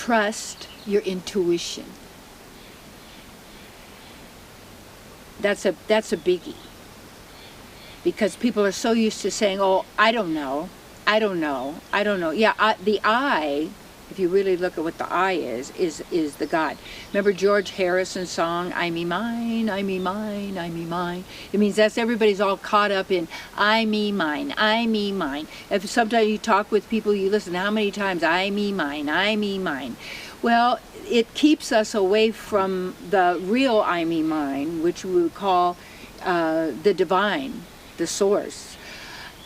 trust your intuition. That's a biggie. Because people are so used to saying, oh, I don't know, I don't know, I don't know. Yeah, the I, if you really look at what the I is the God. Remember George Harrison's song, I me mine, I me mine, I me mine? It means that's everybody's all caught up in I me mine, I me mine. If sometimes you talk with people, you listen, how many times I me mine, I me mine? Well, it keeps us away from the real I me mine, which we would call the divine, the source.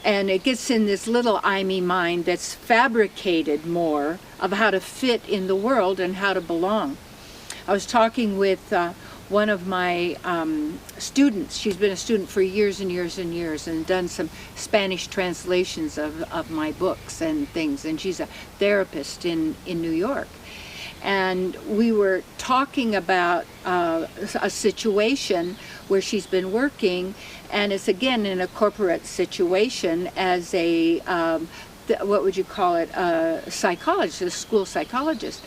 And it gets in this little I me mind that's fabricated more of how to fit in the world and how to belong. I was talking with one of my students. She's been a student for years and years and years and done some Spanish translations of my books and things, and she's a therapist in New York. And we were talking about a situation where she's been working, and it's again in a corporate situation as a, what would you call it, a psychologist, a school psychologist.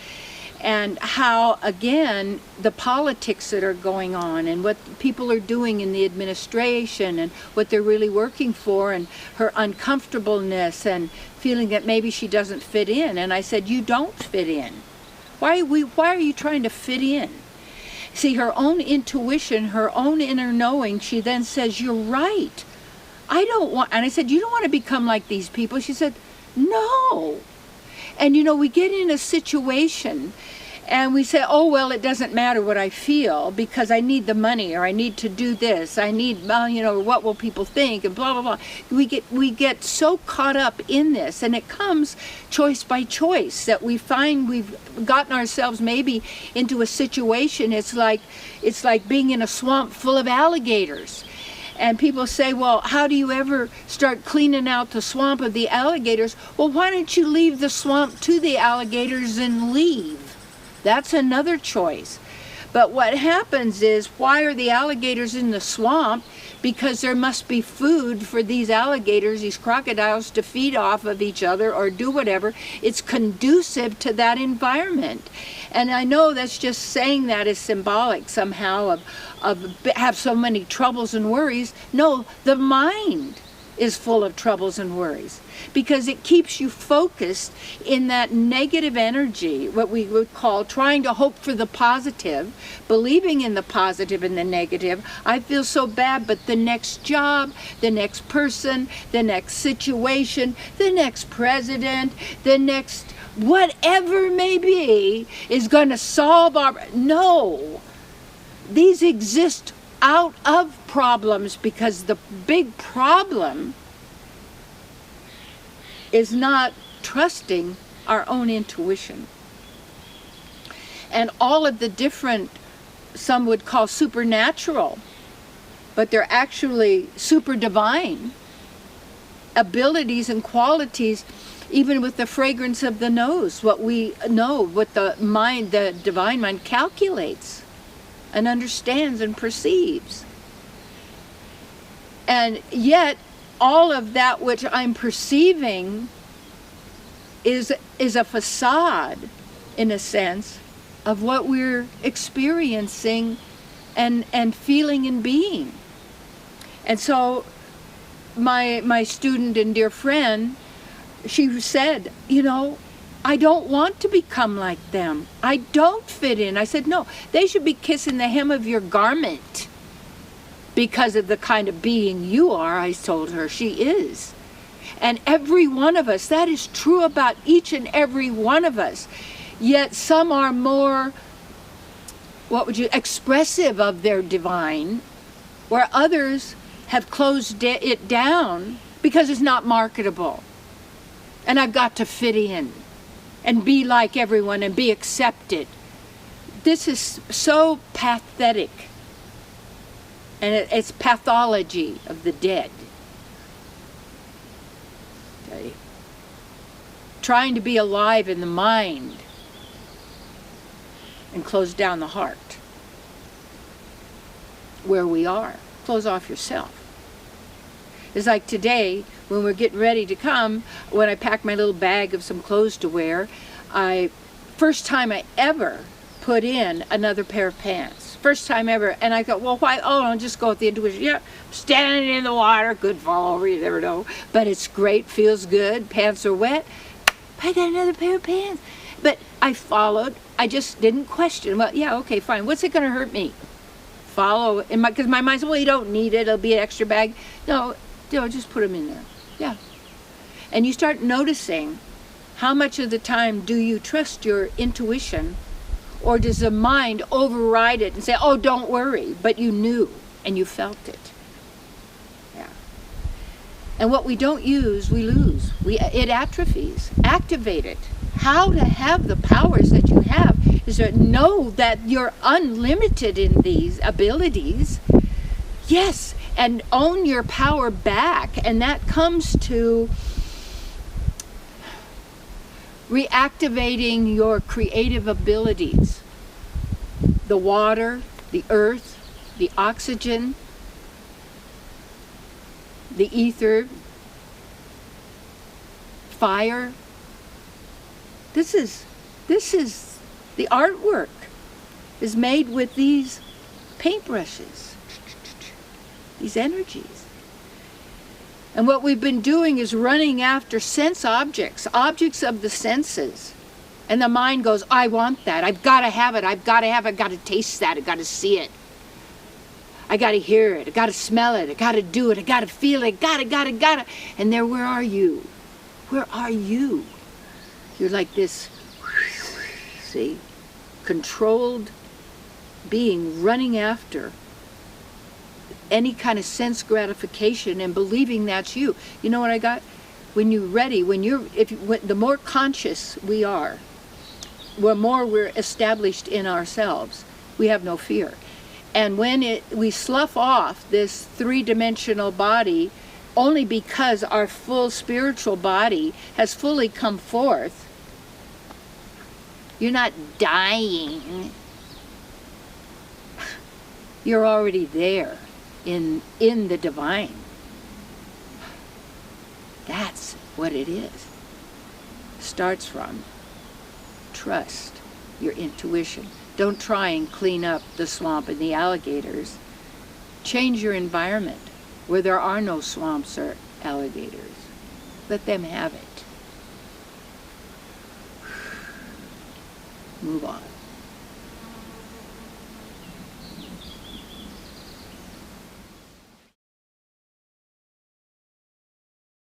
And how, again, the politics that are going on and what people are doing in the administration and what they're really working for, and her uncomfortableness and feeling that maybe she doesn't fit in. And I said, you don't fit in. Why are you trying to fit in? See, her own intuition, her own inner knowing, she then says, you're right. I don't want, and I said, you don't want to become like these people. She said, no. And you know, we get in a situation and we say, oh, well, it doesn't matter what I feel because I need the money, or I need to do this. I need, you know, what will people think, and blah, blah, blah. We get so caught up in this, and it comes choice by choice that we find we've gotten ourselves maybe into a situation. It's like being in a swamp full of alligators. And people say, well, how do you ever start cleaning out the swamp of the alligators? Well, why don't you leave the swamp to the alligators and leave? That's another choice. But what happens is, why are the alligators in the swamp? Because there must be food for these alligators, these crocodiles, to feed off of each other or do whatever. It's conducive to that environment. And I know that's just saying that is symbolic somehow of have so many troubles and worries. No, the mind is full of troubles and worries because it keeps you focused in that negative energy, what we would call trying to hope for the positive, believing in the positive and the negative. I feel so bad, but the next job, the next person, the next situation, the next president, the next whatever may be is going to solve our... No, these exist out of problems, because the big problem is not trusting our own intuition. And all of the different, some would call supernatural, but they're actually super divine abilities and qualities, even with the fragrance of the nose, what we know, what the mind, the divine mind calculates and understands and perceives. And yet, all of that which I'm perceiving is a facade, in a sense, of what we're experiencing and feeling and being. And so, my student and dear friend, she said, you know, I don't want to become like them. I don't fit in. I said, no, they should be kissing the hem of your garment because of the kind of being you are. I told her she is. And every one of us, that is true about each and every one of us. Yet some are more, expressive of their divine, where others have closed it down because it's not marketable. And I've got to fit in and be like everyone and be accepted. This is so pathetic. And it's pathology of the dead. Okay. Trying to be alive in the mind and close down the heart. Where we are. Close off yourself. It's like today, when we're getting ready to come, when I pack my little bag of some clothes to wear, I First time I ever put in another pair of pants. First time ever. And I go, well, why? Oh, I'll just go with the intuition. Yeah, standing in the water, could fall over, you never know. But it's great, feels good, pants are wet. I got another pair of pants. But I followed. I just didn't question. Well, yeah, okay, fine. What's it going to hurt me? Follow. Because my mind said, well, you don't need it. It'll be an extra bag. No, just put them in there. Yeah. And you start noticing how much of the time do you trust your intuition, or does the mind override it and say, oh, don't worry, but you knew and you felt it. Yeah. And what we don't use, we lose. It atrophies. Activate it. How to have the powers that you have is to know that you're unlimited in these abilities. Yes, and own your power back. And that comes to reactivating your creative abilities. The water, the earth, the oxygen, the ether, fire. This is the artwork is made with these paintbrushes, these energies. And what we've been doing is running after sense objects of the senses. And the mind goes, I want that. I've got to have it. I've got to have it. I've got to taste that. I've got to see it. I got to hear it. I got to smell it. I got to do it. I got to feel it. Got to. And there, where are you? Where are you? You're like this, see, controlled being running after any kind of sense gratification and believing that's you. You know what I got? When you're ready, the more conscious we are, the more we're established in ourselves, we have no fear. And when we slough off this three-dimensional body only because our full spiritual body has fully come forth, you're not dying. You're already there in the divine. That's what it is. Starts from trust your intuition. Don't try and clean up the swamp and the alligators. Change your environment where there are no swamps or alligators. Let them have it. Move on.